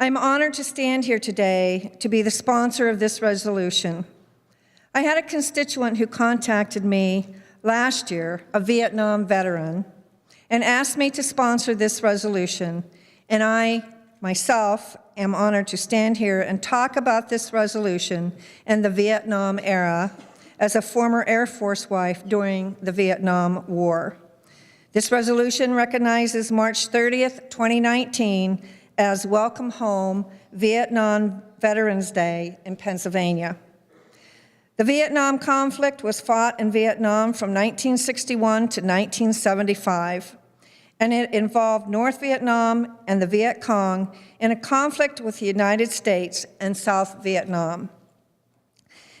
I'm honored to stand here today to be the sponsor of this resolution. I had a constituent who contacted me last year, a Vietnam veteran, and asked me to sponsor this resolution, and I, myself, am honored to stand here and talk about this resolution and the Vietnam era as a former Air Force wife during the Vietnam War. This resolution recognizes March 30th, 2019 as Welcome Home Vietnam Veterans Day in Pennsylvania. The Vietnam conflict was fought in Vietnam from 1961 to 1975, and it involved North Vietnam and the Viet Cong in a conflict with the United States and South Vietnam.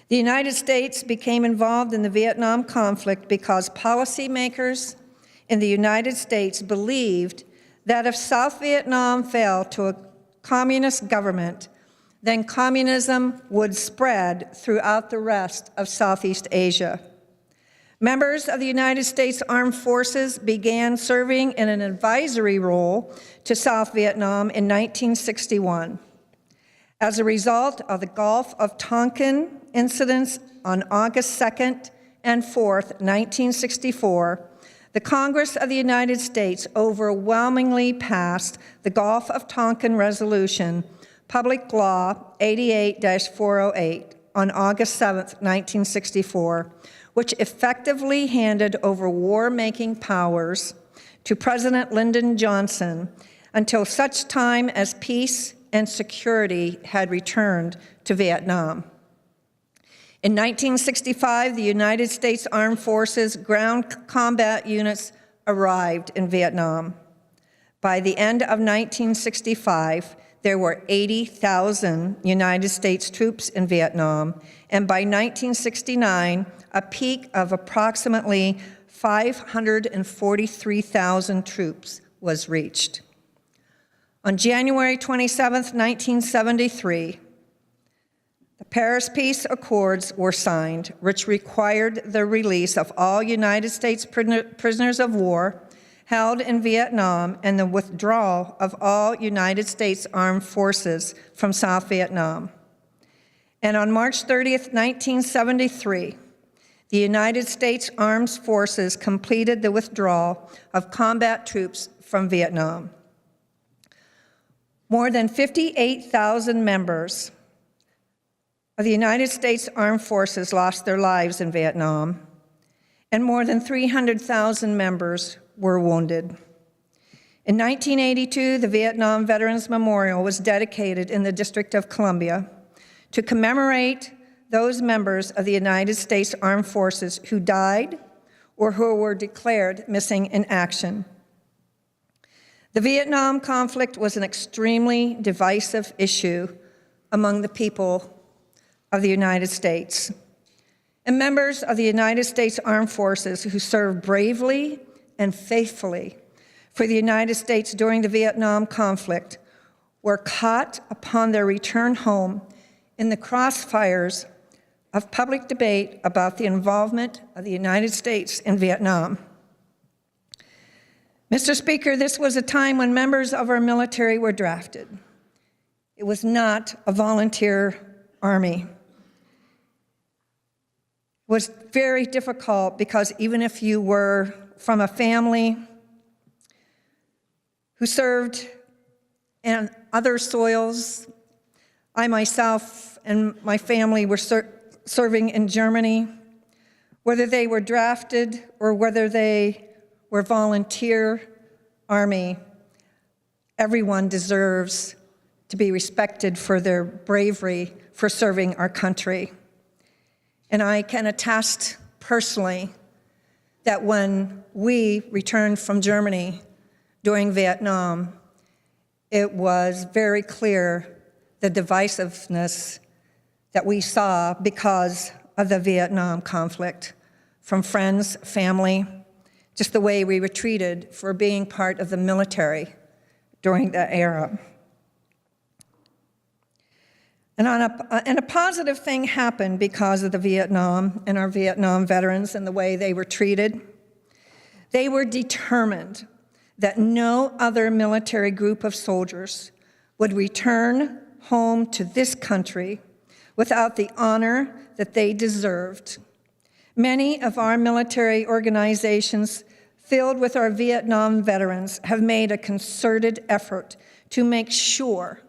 The United States became involved in the Vietnam conflict because policymakers in the United States believed that if South Vietnam fell to a communist government, then communism would spread throughout the rest of Southeast Asia. Members of the United States Armed Forces began serving in an advisory role to South Vietnam in 1961. As a result of the Gulf of Tonkin incidents on August 2nd and 4th, 1964, the Congress of the United States overwhelmingly passed the Gulf of Tonkin Resolution, Public Law 88-408, on August 7, 1964, which effectively handed over war-making powers to President Lyndon Johnson until such time as peace and security had returned to Vietnam. In 1965, the United States Armed Forces ground combat units arrived in Vietnam. By the end of 1965, there were 80,000 United States troops in Vietnam, and by 1969, a peak of approximately 543,000 troops was reached. On January 27, 1973, the Paris Peace Accords were signed, which required the release of all United States prisoners of war held in Vietnam and the withdrawal of all United States Armed Forces from South Vietnam. And on March 30th, 1973, the United States Armed Forces completed the withdrawal of combat troops from Vietnam. More than 58,000 members of the United States Armed Forces lost their lives in Vietnam, and more than 300,000 members were wounded. In 1982, the Vietnam Veterans Memorial was dedicated in the District of Columbia to commemorate those members of the United States Armed Forces who died or who were declared missing in action. The Vietnam conflict was an extremely divisive issue among the people of the United States. And members of the United States Armed Forces who served bravely and faithfully for the United States during the Vietnam conflict were caught upon their return home in the crossfires of public debate about the involvement of the United States in Vietnam. Mr. Speaker, this was a time when members of our military were drafted. It was not a volunteer army. It was very difficult because even if you were from a family who served in other soils, I myself and my family were serving in Germany, whether they were drafted or whether they were volunteer army, everyone deserves to be respected for their bravery for serving our country. And I can attest personally that when we returned from Germany during Vietnam, it was very clear the divisiveness that we saw because of the Vietnam conflict, from friends, family, just the way we were treated for being part of the military during that era. And a positive thing happened because of the Vietnam and our Vietnam veterans and the way they were treated. They were determined that no other military group of soldiers would return home to this country without the honor that they deserved. Many of our military organizations filled with our Vietnam veterans have made a concerted effort to make sure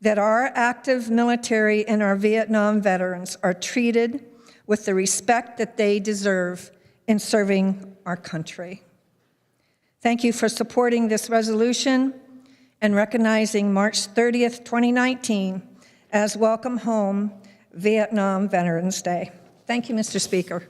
that our active military and our Vietnam veterans are treated with the respect that they deserve in serving our country. Thank you for supporting this resolution and recognizing March 30th, 2019 as Welcome Home Vietnam Veterans Day. Thank you, Mr. Speaker.